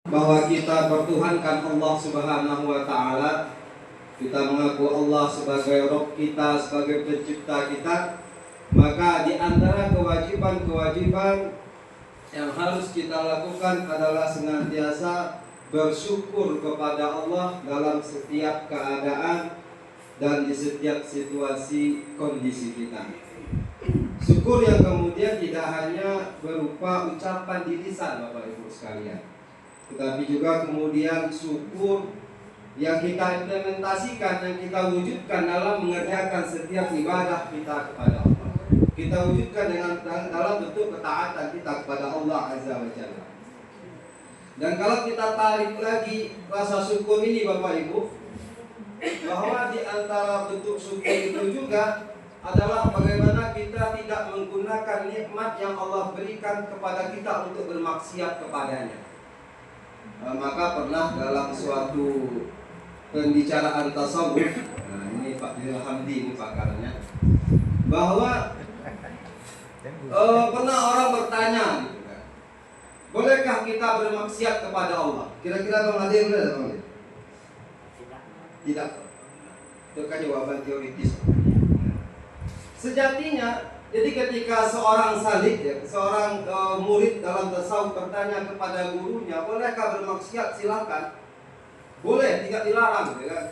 bahwa kita bertuhankan Allah Subhanahu wa taala, kita mengaku Allah sebagai Rabb kita, sebagai pencipta kita, maka di antara kewajiban-kewajiban yang harus kita lakukan adalah senantiasa bersyukur kepada Allah dalam setiap keadaan dan di setiap situasi kondisi kita. Syukur yang kemudian tidak hanya berupa ucapan di lisan, Bapak Ibu sekalian, tetapi juga kemudian syukur yang kita implementasikan, yang kita wujudkan dalam mengerjakan setiap ibadah kita kepada Allah. Kita wujudkan dalam bentuk ketaatan kita kepada Allah Azza wa Jalla. Dan kalau kita tarik lagi rasa syukur ini, Bapak Ibu, bahwa di antara bentuk syukur itu juga adalah bagaimana kita tidak menggunakan nikmat yang Allah berikan kepada kita untuk bermaksiat kepadanya. Maka pernah dalam suatu pembicaraan tasawuf, nah ini Pak Dil Hamdi ini pakarnya, bahwa pernah orang bertanya, bolehkah kita bermaksiat kepada Allah? Kira-kira Bang Ade boleh atau tidak? Tidak. Itu kan jawaban teoritis. Sejatinya, jadi ketika seorang salik, seorang murid dalam tasawuf bertanya kepada gurunya, bolehkah bermaksiat? Silakan. Boleh, tidak dilarang, kan?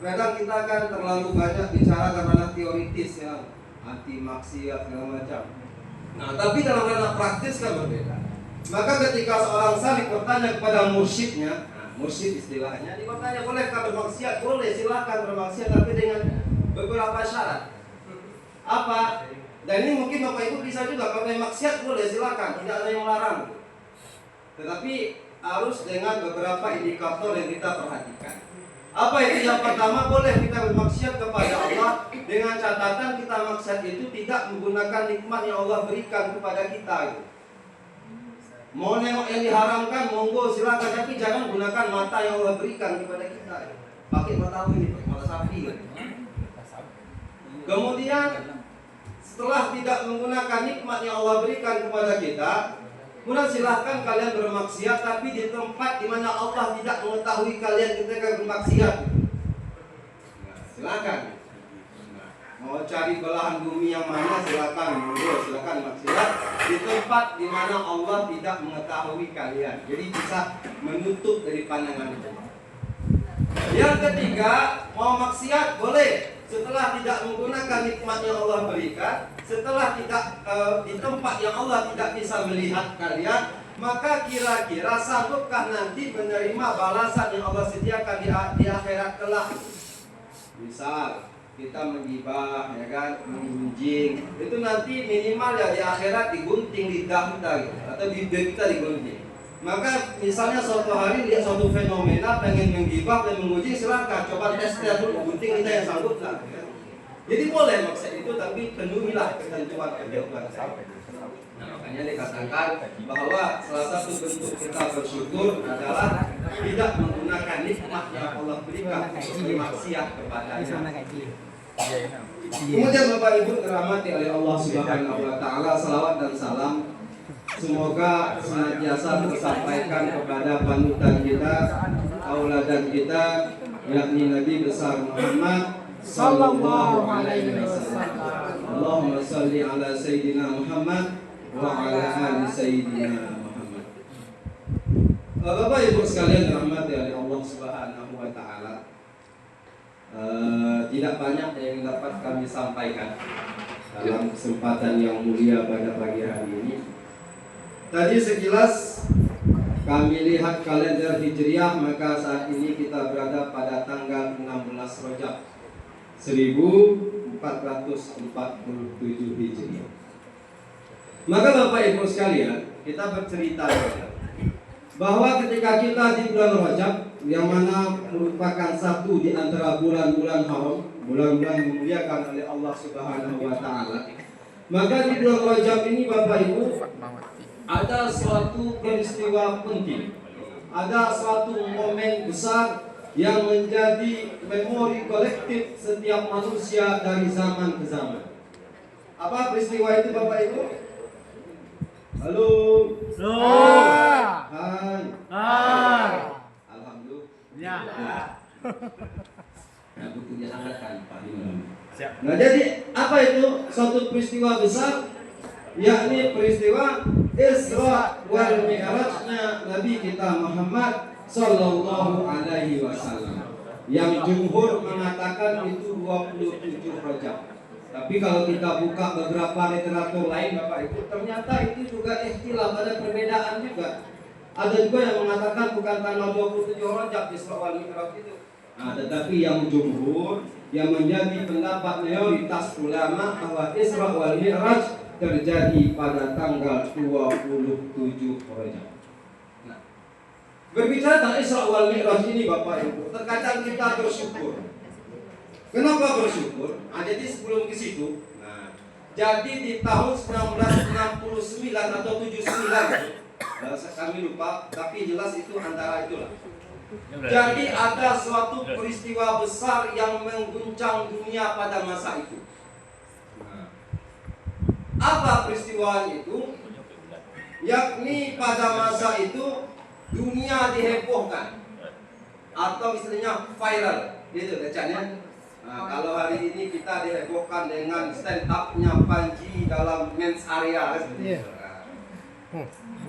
Kadang kita kan terlalu banyak bicara karena teoritis, ya, anti maksiat segala macam. Nah, tapi dalam ranah praktis kan berbeda. Maka ketika seorang salik bertanya kepada mursyidnya, mursyid istilahnya, dia bertanya, bolehkah bermaksiat? Boleh, silakan bermaksiat, tapi dengan beberapa syarat. Apa? Dan ini mungkin Bapak Ibu bisa juga, kalau maksiat boleh, silakan, tidak ada yang melarang. Tetapi harus dengan beberapa indikator yang kita perhatikan. Apa itu? Yang pertama, boleh kita bermaksiat kepada Allah dengan catatan kita maksiat itu tidak menggunakan nikmat yang Allah berikan kepada kita. Mau nengok yang diharamkan, monggo silakan, tapi jangan gunakan mata yang Allah berikan kepada kita. Pakai mata ini, pakai mata sapi. Kemudian setelah tidak menggunakan nikmat yang Allah berikan kepada kita, kemudian silahkan kalian bermaksiat, tapi di tempat di mana Allah tidak mengetahui kalian ketika bermaksiat. Silakan. Mau cari belahan bumi yang mana, silakan. Silakan maksiat di tempat di mana Allah tidak mengetahui kalian. Jadi bisa menutup dari pandangan itu. Yang ketiga, mau maksiat boleh setelah tidak menggunakan nikmat yang Allah berikan, setelah tidak di tempat yang Allah tidak bisa melihat kalian, maka kira-kira sanggupkah nanti menerima balasan yang Allah sediakan di akhirat kelak? Misal kita menggibah, ya kan, menggunjing, itu nanti minimal ya di akhirat digunting lidah kita gitu, atau bibir kita digunting. Maka misalnya suatu hari lihat suatu fenomena pengen menggibah dan menggunjing, silakan coba tes dulu gunting kita yang sanggup lah. Jadi boleh maksud itu, tapi penuhilah ketentuan ketentuan. Nah, makanya dikatakan bahwa salah satu bentuk kita bersyukur adalah tidak menggunakan nikmat yang Allah berikan untuk bermaksiat kepadanya. Kemudian Bapak Ibu dirahmati oleh Allah Subhanahu wa taala, salawat dan salam semoga senantiasa tersampaikan kepada panutan kita, tauladan kita, yakni Nabi besar Muhammad sallallahu alaihi wasallam. Allahumma shalli ala sayyidina Muhammad wa ala ali sayyidina Muhammad. Bapak Ibu sekalian dirahmati oleh Allah Subhanahu wa taala. Tidak banyak yang dapat kami sampaikan dalam kesempatan yang mulia pada pagi hari ini. Tadi sekilas kami lihat kalender Hijriah, maka saat ini kita berada pada tanggal 16 Rajab 1447 Hijriah. Maka Bapak Ibu sekalian, kita bercerita bahwa ketika kita di bulan Rajab, yang mana merupakan satu di antara bulan-bulan haram, bulan-bulan dimuliakan oleh Allah Subhanahu wa taala, maka di bulan Rajab ini Bapak Ibu ada suatu peristiwa penting, ada suatu momen besar yang menjadi memori kolektif setiap manusia dari zaman ke zaman. Apa peristiwa itu Bapak Ibu? Halo. Hai. Siap. Nah, jadi apa itu suatu peristiwa besar? Yakni peristiwa Isra wal Mi'rajnya Nabi kita Muhammad sallallahu alaihi wasallam. Yang jumhur mengatakan itu 27 Rajab. Tapi kalau kita buka beberapa literatur lain Bapak Ibu, ternyata itu juga ikhtilaf, ada perbedaan juga. Ada juga yang mengatakan bukan tanggal 27 Rajab Isra wal Mi'raj itu. Nah, tetapi yang jumhur yang menjadi pendapat mayoritas ulama bahwa Isra wal Mi'raj terjadi pada tanggal 27 Rajab. Nah, berbicara tentang Isra wal Mi'raj ini Bapak Ibu, terkadang kita bersyukur. Kenapa bersyukur? Nah, jadi sebelum ke situ, nah, jadi di tahun 1969 atau 79, kami lupa, tapi jelas itu antara itulah. Jadi ada suatu peristiwa besar yang mengguncang dunia pada masa itu. Nah, apa peristiwa itu? Yakni pada masa itu dunia dihebohkan atau istilahnya viral, gitu bacanya. Nah, kalau hari ini kita dihebohkan dengan stand up-nya Panji dalam men's area seperti itu.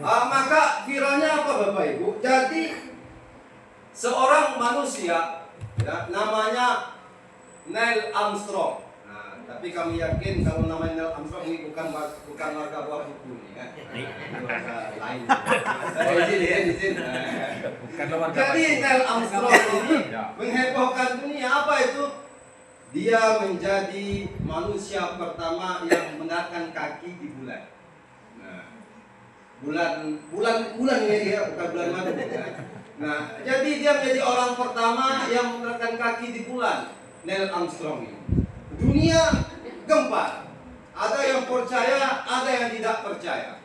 Maka viralnya apa Bapak Ibu? Jadi seorang manusia ya, namanya Neil Armstrong. Nah, tapi kami yakin kalau namanya Neil Armstrong ini bukan warga buah buku nih kan. Warga lain. Izin. Jadi Neil Armstrong ini menghebohkan dunia. Apa itu? Dia menjadi manusia pertama yang menarikkan kaki di bulan. Nah, bulan ini ya, bukan bulan madu ya. Nah, jadi dia menjadi orang pertama yang menarikkan kaki di bulan, Neil Armstrong ini. Dunia gempar. Ada yang percaya, ada yang tidak percaya.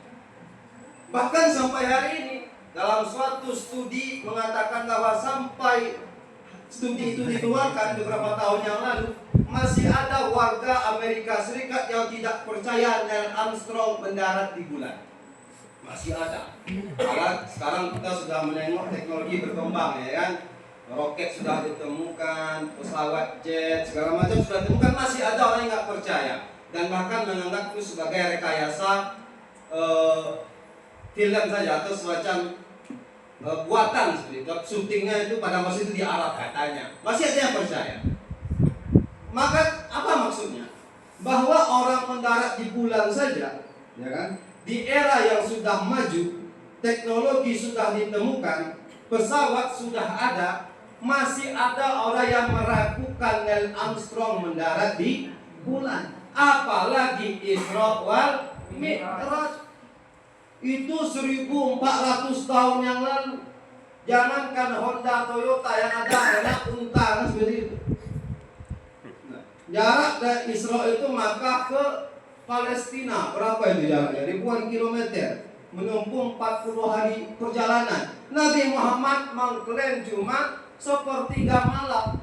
Bahkan sampai hari ini, dalam suatu studi mengatakan bahwa sampai studi itu dikeluarkan beberapa tahun yang lalu, masih ada warga Amerika Serikat yang tidak percaya Neil Armstrong mendarat di bulan. Masih ada. Karena sekarang kita sudah menengok teknologi berkembang ya kan. Roket sudah ditemukan, pesawat jet segala macam sudah ditemukan, masih ada orang yang nggak percaya dan bahkan menganggap itu sebagai rekayasa film saja atau semacam buatan seperti itu. Syutingnya itu pada masa itu di Arab katanya. Masih ada yang percaya. Maka apa maksudnya? Bahwa orang mendarat di bulan saja, ya kan? Di era yang sudah maju, teknologi sudah ditemukan, pesawat sudah ada, masih ada orang yang meragukan Neil Armstrong mendarat di bulan. Apalagi Isra wal Mi'raj. Itu 1400 tahun yang lalu. Jangankan Honda, Toyota yang ada hanya unta kan seperti itu. Nah, jarak dari Isra itu maka ke Palestina, berapa itu jaraknya? Ribuan kilometer, menempuh 40 hari perjalanan. Nabi Muhammad mengklaim cuma sepertiga malam.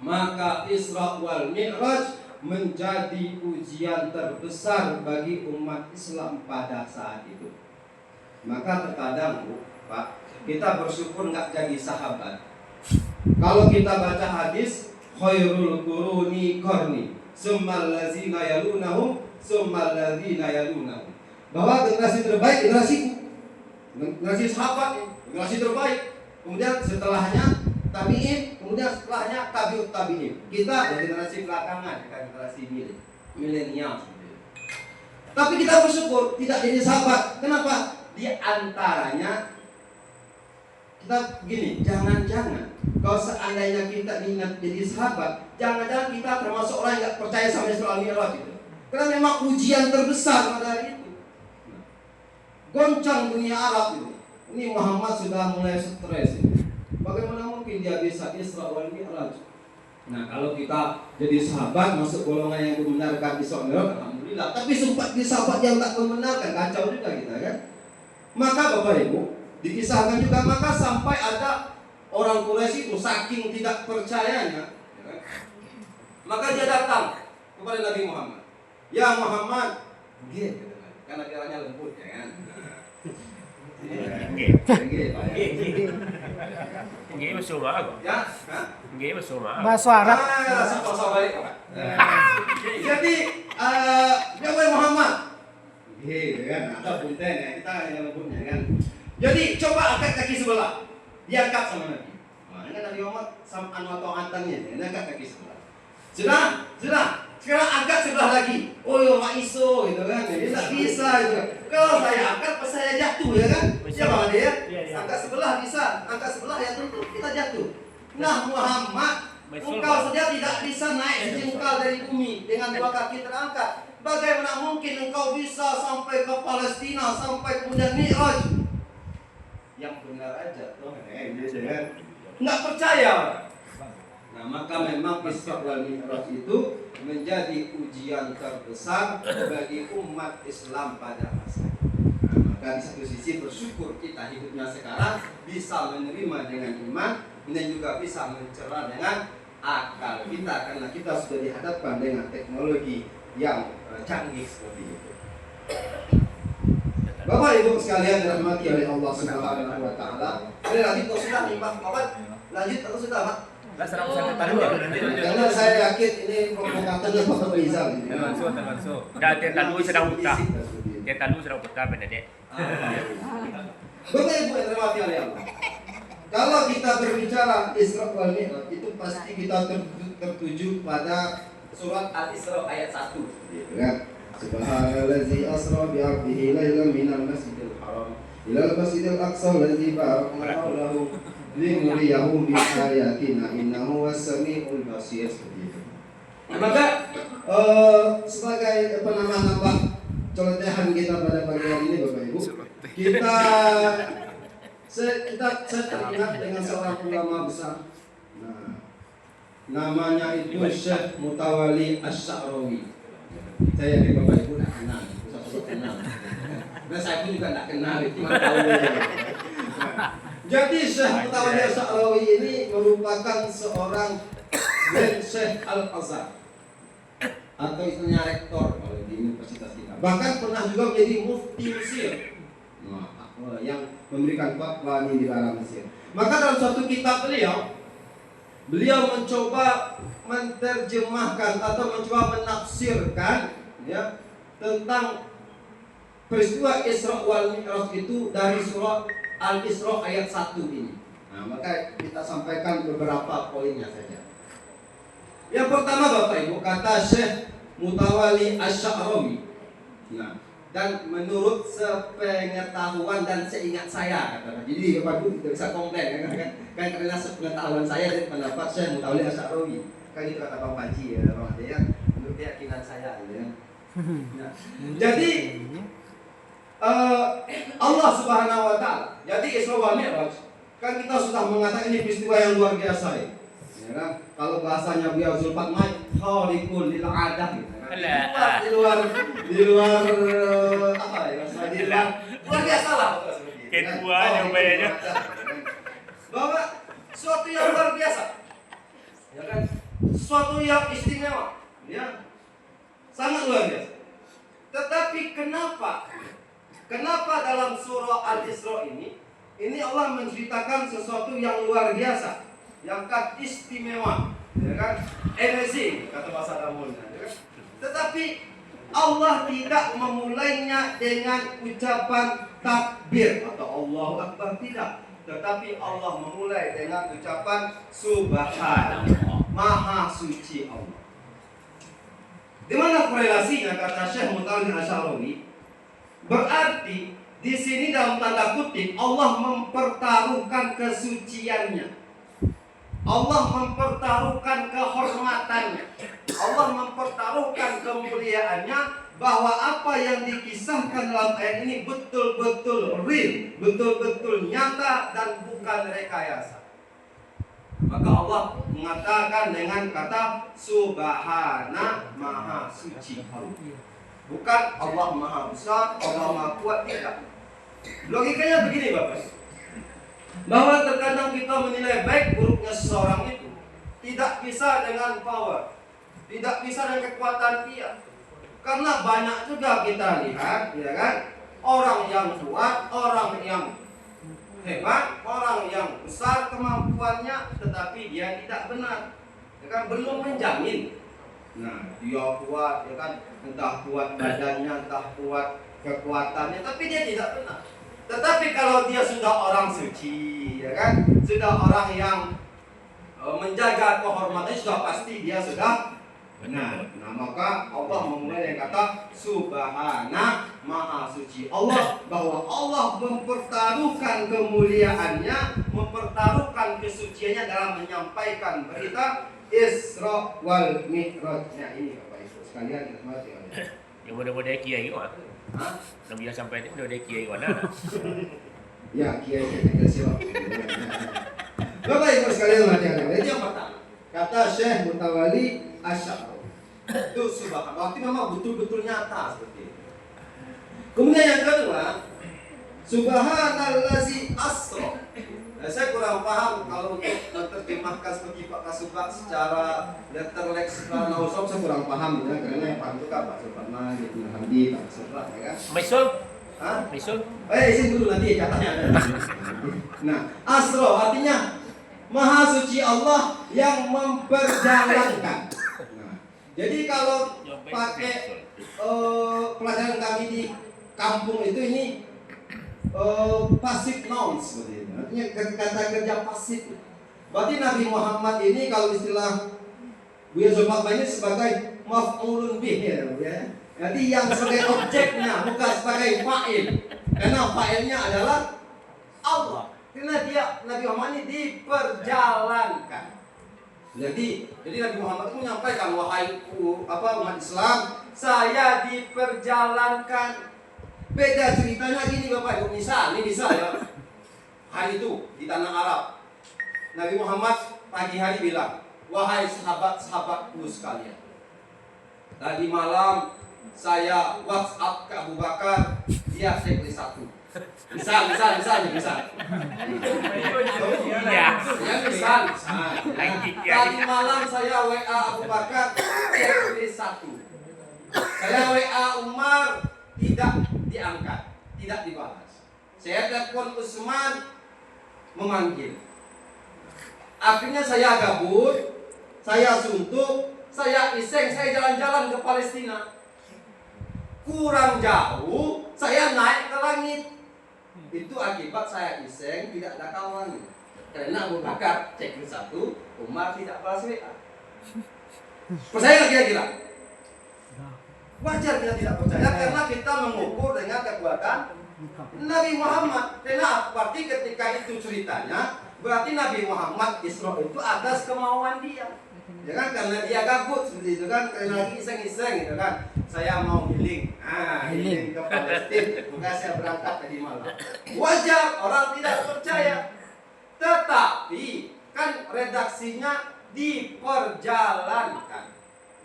Maka Isra wal Mi'raj menjadi ujian terbesar bagi umat Islam pada saat itu. Maka terkadang Pak, kita bersyukur nggak jadi sahabat. Kalau kita baca hadis, khairul quruni qarni, tsummal ladzina yalunahum tsummal ladzina yalunahum. Bahwa generasi terbaik generasiku. Generasi sahabat, generasi terbaik. Kemudian setelahnya tabi'in, kemudian setelahnya tabi'ut tabi'in. Kita generasi belakangan, kita generasi milenial. Tapi kita bersyukur tidak jadi sahabat. Kenapa? Di antaranya kita begini, jangan-jangan kalau seandainya kita ingat jadi sahabat, jangan-jangan kita termasuk orang yang tidak percaya sama Isra wal Mi'raj itu. Karena memang ujian terbesar pada hari itu. Goncang dunia Arab itu. Ini Muhammad sudah mulai stres ini. Bagaimana mungkin dia bisa Isra wal Mi'raj? Nah, kalau kita jadi sahabat masuk golongan yang membenarkan Isra wal Mi'raj, alhamdulillah. Tapi sempat di sahabat yang tak membenarkan, kacau juga kita kan. Maka Bapak Ibu, dikisahkan juga maka sampai ada orang Quraisy itu saking tidak percayanya, ya kan? Maka dia datang kepada Nabi Muhammad. Ya Muhammad, gitu, karena dia orangnya lembut, ya kan? Nggih masuk mah kok. Ya, hah? Nggih masuk mah. Bahasa Arab. Langsung balik. Jadi, ya Muhammad. Kan, ada punten ya, kita hanya menyebutnya kan. Jadi, coba angkat kaki sebelah. Diangkat sama Nabi. Nah, ini kan Nabi Muhammad sama atau antannya, dia angkat kaki sebelah. Sudah. Sekarang angkat sebelah lagi. Oh, yo mak iso gitu kan. Dia tak bisa gitu. Kalau saya angkat pas saya jatuh ya kan. Siapa dia? Angkat sebelah bisa, angkat sebelah ya tentu kita jatuh. Nah, Muhammad, engkau saja tidak bisa naik sejengkal dari bumi dengan dua kaki terangkat. Bagaimana mungkin engkau bisa sampai ke Palestina, sampai kemudian Mi'raj? Yang benar aja tuh, nggak percaya. Nah, maka memang Isra wal Mi'raj itu menjadi ujian terbesar bagi umat Islam pada masa itu. Nah, maka di satu sisi bersyukur kita hidupnya sekarang bisa menerima dengan iman dan juga bisa mencerna dengan akal kita karena kita sudah dihadapkan dengan teknologi yang canggih seperti itu. Bapak Ibu sekalian dirahmati oleh Allah Subhanahu wa taala. Boleh lanjut atau sudah nih Pak Muhammad? Lanjut atau sudah Pak? Karena saya yakin ini provokatornya Pak Rizal. Langsung. Dah telu sedang buka. Dia telu sedang buka Dek. Bapak Ibu yang dirahmati oleh Allah. Kalau kita berbicara Isra wal Mi'raj itu pasti kita tertuju pada surat Al-Isra ayat 1. Gitu kan? Subhanallazi asra bi 'abdihi lailan minal masjidil haram ilal masjidil aqsa allazi barakna hawlahu linuriyahu min ayatina innahu was-sami'ul basir. Nah, maka sebagai penambah celotehan kita pada pagi hari ini Bapak Ibu, saya teringat dengan seorang ulama besar. Nah, namanya itu Syekh Mutawalli Asy-Sya'rawi. Saya yakin Bapak Ibu tidak kenal, susah kenal. Nah, saya pun juga tidak kenal, cuma tahu aja. Jadi Syekh Mutawalli Asy-Sya'rawi ini merupakan seorang Syekh Al-Azhar atau istilahnya rektor kalau di universitas kita. Bahkan pernah juga menjadi mufti Mesir. Nah, yang memberikan fatwa di dalam Mesir. Maka dalam suatu kitab beliau mencoba menerjemahkan atau mencoba menafsirkan ya tentang peristiwa Isra wal Mi'raj itu dari surah Al-Isra ayat 1 ini. Nah, maka kita sampaikan beberapa poinnya saja. Yang pertama Bapak Ibu, kata Syekh Mutawalli Asy-Sya'rawi. Nah, dan menurut sepengetahuan dan seingat saya katakan. Jadi Bapak Ibu tidak bisa komplain kan karena sepengetahuan saya dan pendapat Syekh Mutawalli Asy-Sya'rawi. Kan itu kata Bang Panji ya, Bang Ade ya, menurut keyakinan saya ya. Nah, jadi Allah Subhanahu wa taala. Jadi Isra wal Mi'raj kan kita sudah mengatakan ini peristiwa yang luar biasa ya. Ya kan? Kalau bahasanya beliau Zulfatmai khaliqul lil adah gitu. Di luar apa ya? Di luar biasa lah. Kedua jawabannya. Bahwa suatu yang luar biasa. Ya kan? Suatu yang istimewa. Ya. Sangat luar biasa. Tetapi kenapa dalam surah Al-Isra ini Allah menceritakan sesuatu yang luar biasa, yang istimewa, ya kan? Amazing kata bahasa Arabnya, ya kan? Tetapi Allah tidak memulainya dengan ucapan takbir atau Allahu Akbar, tidak. Tetapi Allah memulai dengan ucapan Subhanallah, Maha Suci Allah. Di mana korelasinya kata Syekh Mutawalli Asy-Sya'rawi? Berarti di sini dalam tanda kutip Allah mempertaruhkan kesuciannya. Allah mempertaruhkan kehormatannya. Allah mempertaruhkan kemuliaannya bahwa apa yang dikisahkan dalam ayat ini betul-betul real, betul-betul nyata dan bukan rekayasa. Maka Allah mengatakan dengan kata Subhana Maha Suci Allah. Bukan Allah Maha Besar, Allah Maha Kuat, tidak. Logikanya begini Bapak, bahwa terkadang kita menilai baik buruknya seseorang itu tidak bisa dengan power, tidak bisa dengan kekuatan dia. Karena banyak juga kita lihat, ya kan, orang yang kuat, orang yang hebat, orang yang besar kemampuannya, tetapi dia tidak benar, ya kan, belum menjamin. Nah, dia kuat, ya kan, entah kuat badannya, entah kuat kekuatannya, tapi dia tidak benar. Tetapi kalau dia sudah orang suci, ya kan, sudah orang yang menjaga kehormatannya, sudah pasti dia sudah benar. Nah, maka Allah memulai dengan kata Subhana, Maha Suci Allah, bahwa Allah mempertaruhkan kemuliaannya, mempertaruhkan kesuciannya dalam menyampaikan berita Isra wal Mi'raj. Nah, ini Bapak Ibu sekalian, kita semua tinggal. Yang mudah-mudah kiai kok. Hah? Nabi yang sampai itu mudah-mudah kiai mana? Ya, kiai kita siap. Bapak Ibu sekalian, itu yang pertama. Kata Syekh Mutawalli Asy'ari. Itu subhanallah, berarti memang betul-betul nyata seperti itu. Kemudian yang kedua, subhanallazi asra. Saya kurang paham kalau untuk menerjemahkan seperti Pak Kasubag secara letter leksikal nausab, saya kurang paham ya, karena yang paham itu kan Pak Suparman, Ibnu Hamdi, Pak Kasubag, ya kan? Misul? Hah? Misul? Izin dulu nanti katanya ada. Nah, asra artinya Maha Suci Allah yang memperjalankan. Nah, jadi kalau pakai pelajaran kami di kampung itu ini pasif noun seperti itu. Artinya kata kerja pasif. Berarti Nabi Muhammad ini kalau istilah Buya Zulfaqar ini sebagai maf'ulun bih ya. Jadi yang sebagai objeknya bukan sebagai fa'il. Karena fa'ilnya adalah Allah. Karena dia Nabi Muhammad ini diperjalankan. Jadi Nabi Muhammad itu menyampaikan, wahai umat Islam, saya diperjalankan. Beda ceritanya gini Bapak Ibu, misal ya. Hari itu di tanah Arab, Nabi Muhammad pagi hari bilang, wahai sahabat-sahabatku sekalian, tadi malam saya WhatsApp ke Abu Bakar, dia beli satu. Misal. Iya. Misal. Tadi malam saya WA Abu Bakar, dia beli satu. Saya WA Umar, tidak diangkat, tidak dibalas. Saya telepon Utsman, memanggil. Akhirnya saya gabut, saya suntuk, saya iseng, saya jalan-jalan ke Palestina. Kurang jauh, saya naik ke langit. Itu akibat saya iseng, tidak ada kawan. Karena Abu Bakar cek satu, Umar tidak balas WA. Percaya nggak kira-kira? Wajar kita tidak percaya karena kita mengukur dengan kekuatan Nabi Muhammad. Kenapa? Berarti ketika itu ceritanya, berarti Nabi Muhammad Isra itu atas kemauan dia. Ya kan, karena dia gabut seperti itu kan, karena lagi iseng-iseng gitu kan. Saya mau healing. Healing ke Palestina, maka saya berangkat tadi malam. Wajar orang tidak percaya. Tetapi kan redaksinya diperjalankan.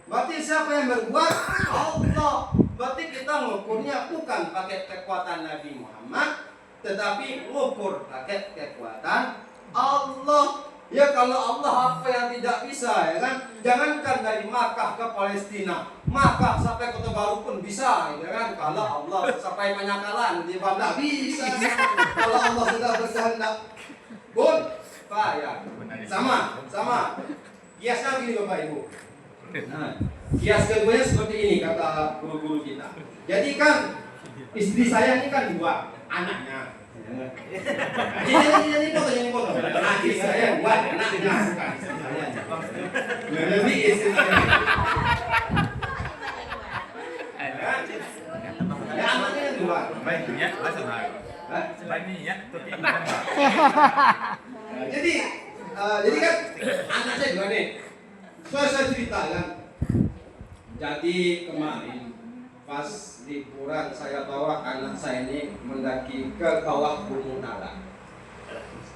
Berarti siapa yang berbuat? Allah. Berarti kita mengukurnya bukan pakai kekuatan Nabi Muhammad, tetapi mengukur pakai kekuatan Allah. Ya kalau Allah apa yang tidak bisa, ya kan? Jangankan dari Makkah ke Palestina, Makkah sampai Kota Baru pun bisa, ya kan? Kalau Allah sampai Penyakalan, dia tidak bisa. Kalau Allah sudah berkehendak, pun ya. Sama. Kiasnya gini Bapak Ibu. Nah, kias keduanya seperti ini kata guru-guru kita. Jadi kan istri saya ini kan dua anaknya. Ini foto. Nah, istri saya dua anaknya, bukan istri saya. Lebih istri saya. Ya anaknya yang dua. Baiknya bahasa Arab. Baiknya tapi Jadi kan anak saya dua nih. Saya cerita kan. Jadi kemarin pas liburan saya bawa anak saya ini mendaki ke kawah Gunung Talang.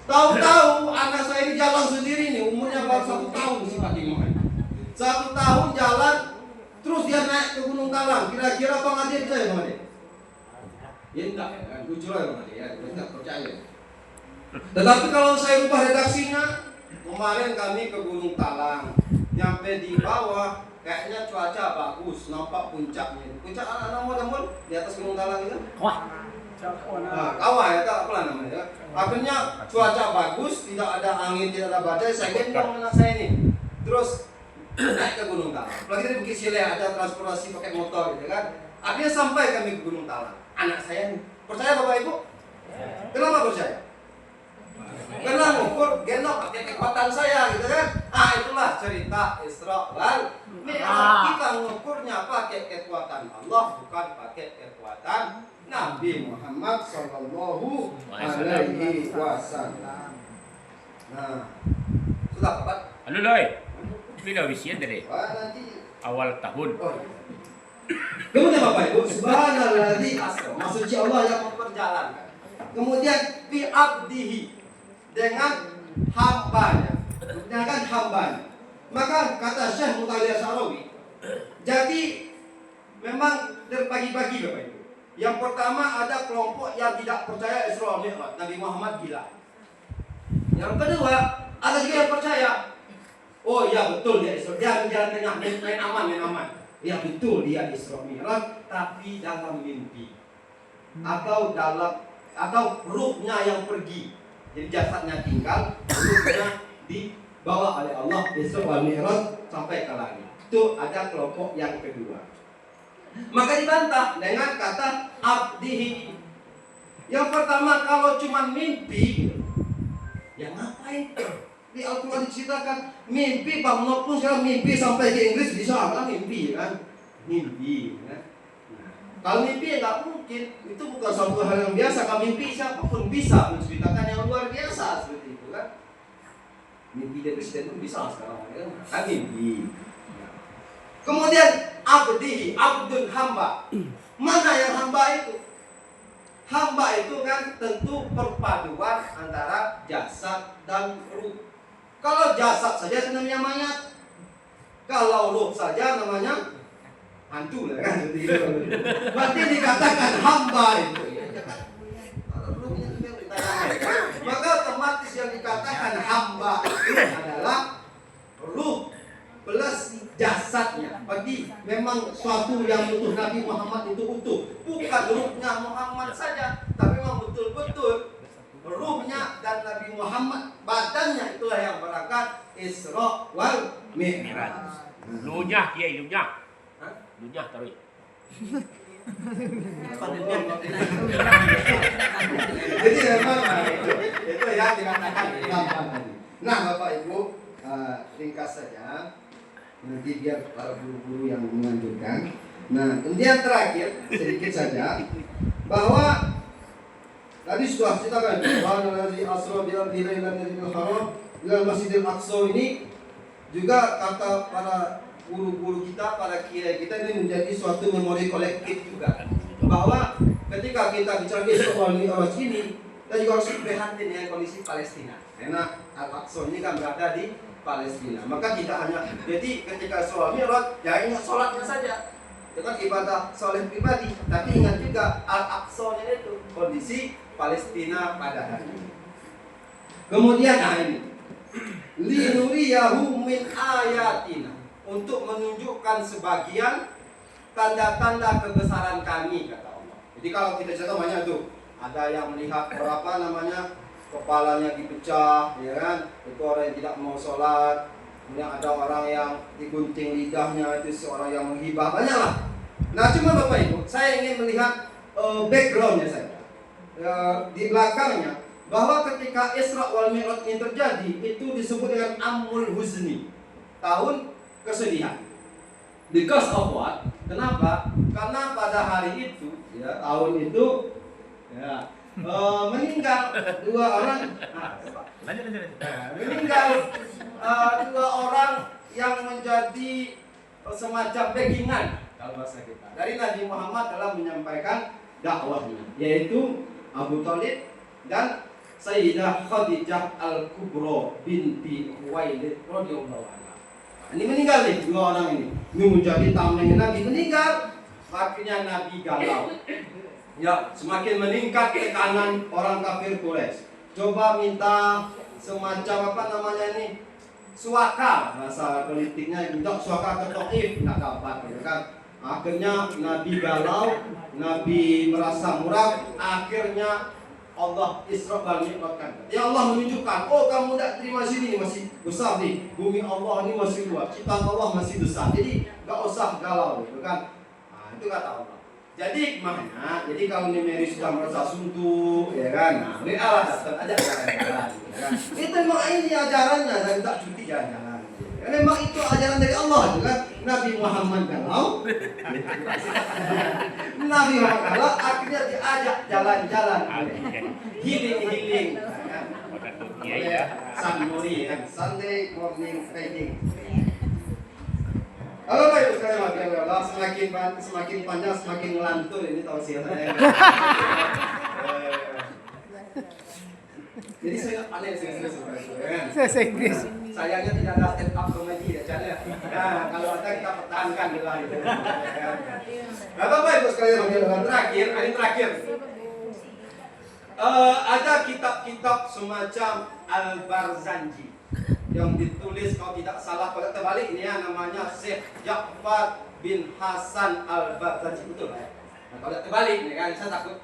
Tahu-tahu anak saya ini jalan sendiri nih, umurnya baru 1 tahun sih Pak Timo. 1 tahun jalan, terus dia naik ke Gunung Talang. Kira-kira Bang Ade percaya Bang Ade? Ya enggak, kan jujur aja Bang Ade ya, enggak percaya. Tetapi kalau saya ubah redaksinya, kemarin kami ke Gunung Talang, nyampe di bawah, kayaknya cuaca bagus, nampak puncaknya. Puncak namun di atas Gunung Talang itu? Wah, Kawah ya, tak apa namanya. Akhirnya cuaca bagus, tidak ada angin, tidak ada badai. Saya gendong anak saya ini, terus naik ke Gunung Talang. Apalagi dari Bukit Sileh ada transportasi pakai motor gitu kan. Akhirnya sampai kami ke Gunung Talang. Anak saya nih, percaya Bapak Ibu? Kenapa percaya? Karena ngukur gendong pakai kekuatan saya gitu kan. Itulah cerita Isra wal Mi'raj. Kita ngukurnya pakai kekuatan Allah, bukan pakai kekuatan Nabi Muhammad Sallallahu Alaihi Wasallam. Nah, sudah Pak? Anu loy. Bila wisian dari Nanti awal tahun. Kemudian Bapak Ibu, subhanalladzi asra, maksudnya Allah yang memperjalankan. Kemudian fi abdihi, dengan hambanya. Maka kata Syekh Mutawalli Syarawi, jadi memang terbagi-bagi Bapak Ibu. Yang pertama ada kelompok yang tidak percaya Isra Mi'raj, Nabi Muhammad gila. Yang kedua ada juga yang percaya. Oh iya betul dia Isra, dia jalan tengah, main aman. Ya betul dia Isra Mi'raj, tapi dalam mimpi atau ruhnya yang pergi. Jadi jasadnya tinggal, ruhnya dibawa oleh Allah Isra wal Mi'raj sampai ke langit. Itu ada kelompok yang kedua. Maka dibantah dengan kata abdihi. Yang pertama, kalau cuma mimpi, ya ngapain? Di Al-Quran diceritakan mimpi, Pak Muhammad pun sekarang mimpi sampai ke Inggris bisa kan mimpi kan? Mimpi kan? Nah, kalau mimpi ya nggak mungkin, itu bukan suatu hal yang biasa. Kalau mimpi siapapun bisa menceritakan yang luar biasa seperti itu kan? Mimpi dari presiden pun bisa sekarang kan mimpi. Kemudian abdihi, abdun hamba. Mana yang hamba itu? Hamba itu kan tentu perpaduan antara jasad dan ruh. Kalau jasad saja namanya mayat, kalau ruh saja namanya hantu lah kan. Berarti dikatakan hamba itu. Maka otomatis yang dikatakan hamba itu adalah ruh plus jasadnya. Bagi memang suatu yang utuh Nabi Muhammad itu utuh, bukan ruhnya Muhammad saja, tapi memang betul-betul ruhnya dan Nabi Muhammad, badannya itulah yang berangkat Isra wal Mi'raj. Lunyah kiai lunyah. Lunyah taruh. Jadi memang itu yang dikatakan hamba tadi. Nah Bapak Ibu, ringkas saja. Nanti biar para guru-guru yang menganjurkan. Nah, kemudian terakhir sedikit saja bahwa tadi sudah ceritakan bahwa Nabi Asra bil Masjidil Haram ila Masjidil Aqsa ini juga kata para guru-guru kita, para kiai kita ini menjadi suatu memori kolektif juga. Bahwa ketika kita bicara Isra wal Mi'raj ini, kita juga harus prihatin dengan kondisi Palestina. Karena Al-Aqsa ini kan berada di Palestina. Maka kita hanya, jadi ketika Isra Mi'raj ya ingat sholatnya saja, itu kan ibadah soleh pribadi, tapi ingat juga Al-Aqsa itu kondisi Palestina pada hari ini. Kemudian ini linuriyahu min ayatina, untuk menunjukkan sebagian tanda-tanda kebesaran kami, kata Allah. Jadi kalau kita cerita banyak tuh, ada yang melihat berapa namanya kepalanya dipecah, ya kan? Itu orang yang tidak mau sholat. Kemudian ada orang yang digunting lidahnya, itu seorang yang menghibah, banyaklah. Nah, cuma Bapak Ibu, saya ingin melihat backgroundnya saja, di belakangnya, bahwa ketika Isra wal Mi'raj ini terjadi, itu disebut dengan Amul Huzni, tahun kesedihan. Because of what? Kenapa? Karena pada hari itu, ya, tahun itu, ya, meninggal dua orang. Meninggal dua orang yang menjadi semacam backingan kalau bahasa kita dari Nabi Muhammad dalam menyampaikan dakwahnya, yaitu Abu Thalib dan Sayyidah Khadijah Al-Kubra binti Khuwailid radhiyallahu anha. Ini meninggal nih dua orang ini. Ini menjadi tameng Nabi, meninggal. Akhirnya Nabi galau. Ya, semakin meningkat tekanan orang kafir Quraisy. Coba minta semacam apa namanya ini? Suaka, bahasa politiknya minta suaka ke Taif, enggak dapat gitu kan. Akhirnya Nabi galau, Nabi merasa muram, akhirnya Allah Isra wal Mi'rajkan. Ya Allah menunjukkan, oh kamu tidak terima sini masih besar nih, bumi Allah ini masih luas, ciptaan Allah masih besar. Jadi nggak usah galau, gitu kan? Nah, itu kata Allah. Jadi makanya, jadi kalau Mary sudah merasa suntuk, ya kan? Nah, ini Allah datang aja jalan-jalan, ya kan? Itu memang ini ajarannya, saya minta cuti jalan-jalan. Ya, memang itu ajaran dari Allah, ya kan? Nabi Muhammad galau, Nabi Muhammad galau, akhirnya diajak jalan-jalan, healing, ya kan? Sunday, kan? Sunday morning reading. Halo Pak Ibu sekalian, Allah semakin panjang semakin ngelantur ini tausiah saya. Jadi saya aneh serius Saya Inggris. sayangnya tidak ada stand up comedy ya Chan ya. Nah, kalau ada kita pertahankan dulu itu. Bapak Ibu sekalian, ini terakhir. Ada kitab-kitab semacam Al-Barzanji yang ditulis kalau tidak salah kalau terbalik ini ya namanya Syekh Ja'far bin Hasan Al-Barzanji, betul ya? Nah, kalau terbalik ini kan saya takut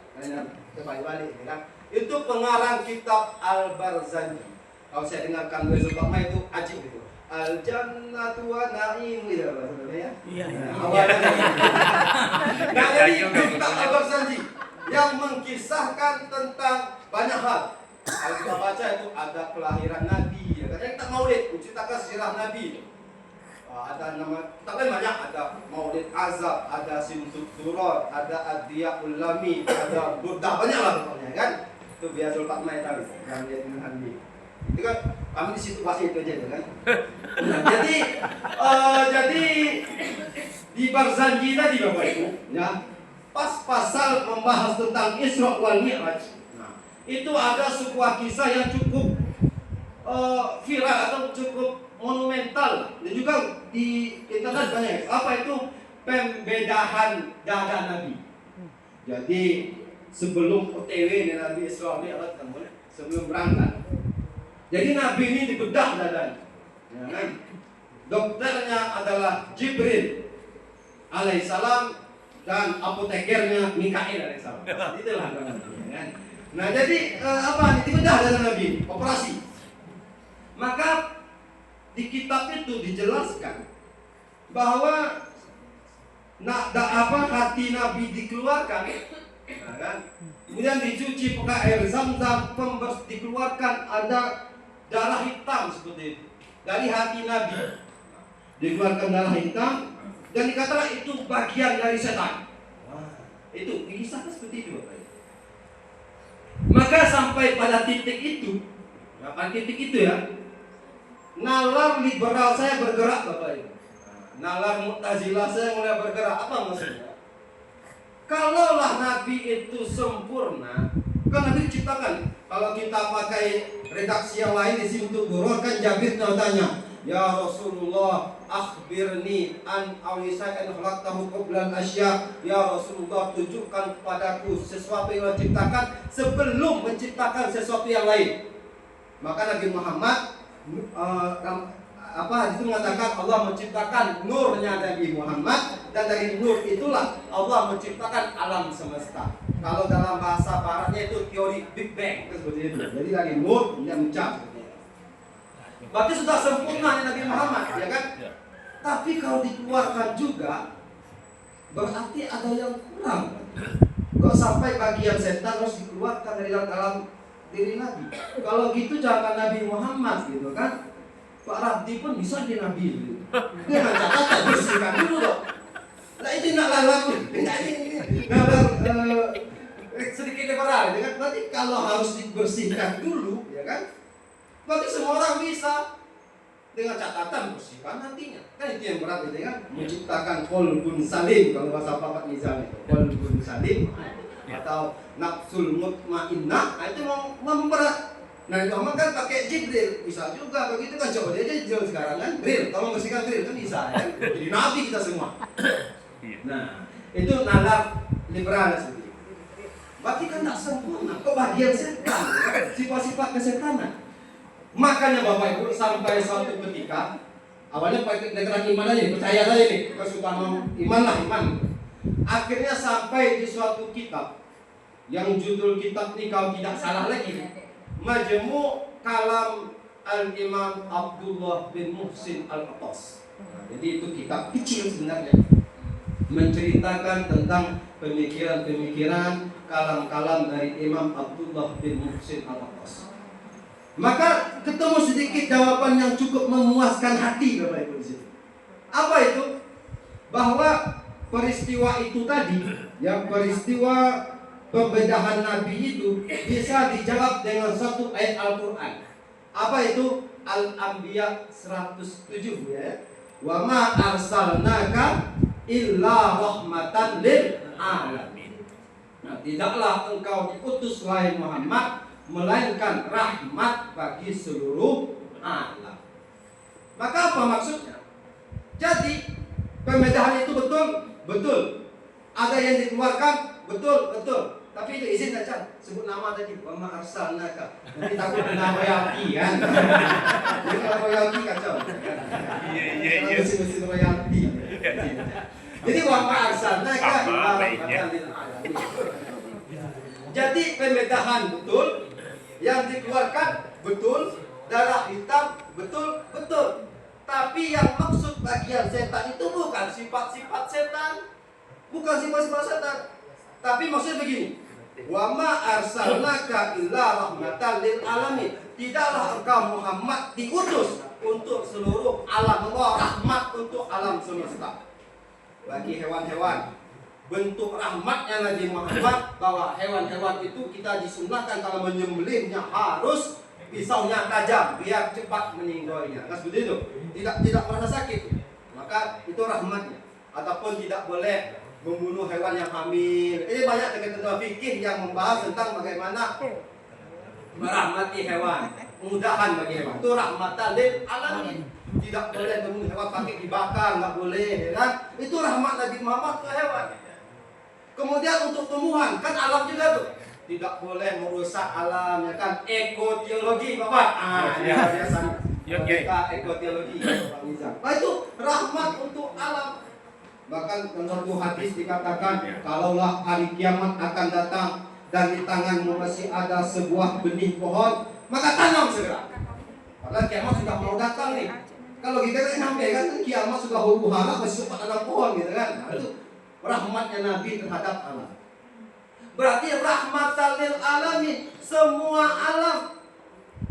terbalik ini kan. Itu pengarang kitab Al-Barzanji. Kalau saya dengarkan dari Sultan itu ajib gitu. Al-Jannatu wa Na'im ya maksudnya ya. Iya. Nah, jadi kitab Al-Barzanji yang mengkisahkan tentang banyak hal. Kalau kita baca itu ada kelahiran Nabi, ya. Katanya kita maulid, menceritakan sejarah Nabi. Ada nama, kita kan banyak, ada maulid azab, ada simtud duror, ada adiyahul lami, ada burdah, banyak lah pokoknya kan. Itu biasa Pak Mai tahu, yang dia dengan Handi. Itu kan kami di situ pasti itu aja itu kan. Nah, jadi di Barzanji tadi Bapak Ibu, ya pas pasal membahas tentang Isra wal Mi'raj. Itu ada sebuah kisah yang cukup viral atau cukup monumental dan juga di internet banyak. Apa itu? Pembedahan dada Nabi. Jadi sebelum OTW Nabi Isra Mi'raj, sebelum berangkat. Jadi Nabi ini dibedah dadanya. Ya kan? Dokternya adalah Jibril alaihissalam dan apotekernya Mikail alaihissalam. Itulah Nabi. Ya kan? Nah jadi dibedah dada Nabi, operasi. Maka di kitab itu dijelaskan bahwa hati Nabi dikeluarkan, nah, kan? Kemudian dicuci pakai air zam-zam, dikeluarkan ada darah hitam seperti itu dari hati Nabi. Dikeluarkan darah hitam dan dikatakan itu bagian dari setan. Itu dikisahkan seperti itu, Bapak. Maka sampai pada titik itu ya, nalar liberal saya bergerak Bapak Ibu. Nalar Mu'tazilah saya mulai bergerak. Apa maksudnya? Kalaulah Nabi itu sempurna, kan Nabi diciptakan. Kalau kita pakai redaksi yang lain di sini untuk durur kan Jabir tanya, ya Rasulullah, akhbirni an awisa'an khalaqtahu qablan asya. Ya Rasulullah, tunjukkan kepadaku sesuatu yang Allah ciptakan sebelum menciptakan sesuatu yang lain. Maka Nabi Muhammad itu mengatakan Allah menciptakan nurnya Nabi Muhammad dan dari nur itulah Allah menciptakan alam semesta. Kalau dalam bahasa baratnya itu teori Big Bang seperti itu. Jadi dari nur dia mencap. Berarti sudah sempurna Nabi Muhammad, ya kan? Tapi kalau dikeluarkan juga berarti ada yang kurang. Kok sampai bagian setan harus dikeluarkan dari dalam diri Nabi? Kalau gitu jangan Nabi Muhammad gitu kan? Pak Rabdi pun bisa jadi Nabi gitu. Dengan catatan bersihkan dulu dong. Nah itu nak lalu, sedikit liberal, ya kan? Berarti kalau harus dibersihkan dulu, ya kan? Berarti semua orang bisa dengan catatan bersihkan nantinya. Kan itu yang berat itu kan? Menciptakan qalbun salim kalau bahasa Bapak Nizam itu. Qalbun salim atau nafsul mutmainnah, itu memberat. Nah, Muhammad kan pakai Jibril, bisa juga begitu kan, coba dia aja jual sekarang kan, Bril, tolong bersihkan Bril kan bisa kan, jadi nabi kita semua. Nah, itu nalar liberal sendiri. Berarti kan tak sempurna, kok bagian setan, sifat-sifat kesetanan. Makanya Bapak Ibu sampai suatu ketika Awalnya pakai negara iman aja, percaya saja nih, kesukaan iman lah iman. Akhirnya sampai di suatu kitab yang judul kitab ini kalau tidak salah lagi, Majmu' Kalam Al-Imam Abdullah bin Muhsin Al-Atas. Jadi itu kitab kecil sebenarnya, menceritakan tentang pemikiran-pemikiran kalam-kalam dari Imam Abdullah bin Muhsin Al-Atas. Maka ketemu sedikit jawaban yang cukup memuaskan hati Bapak Ibu di situ. Apa itu? Bahwa peristiwa itu tadi, yang peristiwa pembedahan Nabi itu bisa dijawab dengan satu ayat Al-Quran. Apa itu? Al-Anbiya 107 ya. Wa ma arsalnaka illa rahmatan lil alamin. Nah, tidaklah engkau diutus wahai Muhammad melainkan rahmat bagi seluruh alam. Maka apa maksudnya? Jadi pembedahan itu betul. Ada yang dikeluarkan, betul. Tapi itu izin aja, sebut nama tadi, wa ma arsalnaka. Nanti takut kena royalti kan. Jadi kalau royalti kacau. Iya. Mesti royalti. Jadi wa ma arsalnaka illa rahmatan lil alamin. Jadi pembedahan betul, yang dikeluarkan betul, darah hitam betul. Tapi yang maksud bagian setan itu bukan sifat-sifat setan, tapi maksudnya begini. Wa ma arsalnaka illa rahmatan lil alamin. Tidaklah engkau Muhammad diutus untuk seluruh alam, membawa rahmat untuk alam semesta. Bagi hewan-hewan, bentuk rahmatnya Nabi Muhammad bahwa hewan-hewan itu kita disunahkan kalau menyembelihnya harus pisaunya tajam biar cepat meninggalnya. Nah, seperti itu. Tidak merasa sakit. Maka itu rahmatnya. Ataupun tidak boleh membunuh hewan yang hamil. Ini banyak ketentuan fikih yang membahas tentang bagaimana merahmati hewan, kemudahan bagi hewan. Itu rahmatan lil alamin. Tidak boleh membunuh hewan pakai dibakar, nggak boleh, ya kan? Itu rahmat Nabi Muhammad ke hewan. Kemudian untuk tumbuhan, kan alam juga tuh. Tidak boleh merusak alam, ya kan? Ekoteologi, Bapak. Biasa. Kita ekoteologi, Bapak Nizam. Nah, itu rahmat untuk alam. Bahkan dalam satu hadis dikatakan, kalaulah hari kiamat akan datang dan di tanganmu masih ada sebuah benih pohon, maka tanam segera. Padahal kiamat sudah mau datang nih. Kalau kita kan sampai kan kiamat sudah huru-hara masih sempat ada pohon gitu kan. Nah, itu rahmatnya Nabi terhadap alam. Berarti rahmatan lil alamin, semua alam.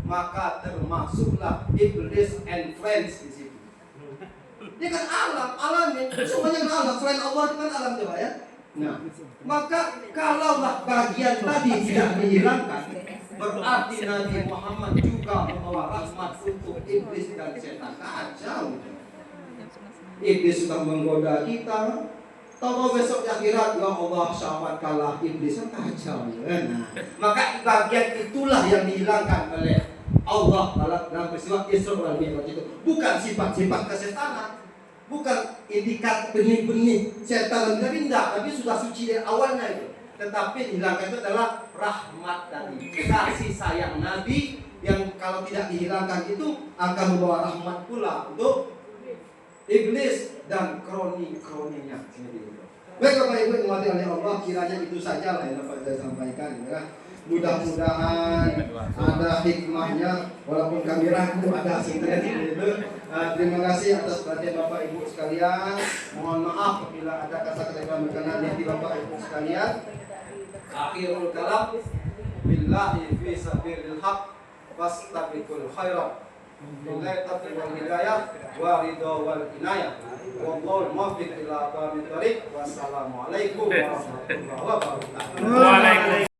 Maka termasuklah iblis and friends di situ. Dia kan alam, alamin, semuanya kan alam. Selain Allah itu kan alam coba ya. Nah, maka kalaulah bagian tadi tidak dihilangkan, berarti Nabi Muhammad juga membawa rahmat untuk iblis dan setan. Kacau. Iblis sudah menggoda kita. Tahu besok di akhirat, ya Allah syahwat kalah iblis, kacau. Nah, maka bagian itulah yang dihilangkan oleh Allah dalam peristiwa Isra wal Mi'raj itu. Bukan sifat-sifat kesetanan, bukan indikat benih-benih setan dan tidak, tapi sudah suci dari awalnya itu. Tetapi dihilangkan itu adalah rahmat tadi, kasih sayang Nabi yang kalau tidak dihilangkan itu akan membawa rahmat pula untuk iblis dan kroni-kroninya. Baik Bapak Ibu yang dimati oleh Allah, kiranya itu saja lah yang dapat saya sampaikan ya. Mudah-mudahan ada hikmahnya, walaupun kami ragu ada hasilnya itu. Terima kasih atas perhatian Bapak Ibu sekalian. Mohon maaf apabila ada kata-kata yang berkenan di Bapak Ibu sekalian. Akhirul kalam, billahi fi sabilil haq, fastabiqul khairat. Billahi taufiq wal hidayah wa ridha wal inayah. Wallahu muwaffiq ila aqwamit thoriq. Wassalamualaikum warahmatullahi wabarakatuh. Waalaikumsalam.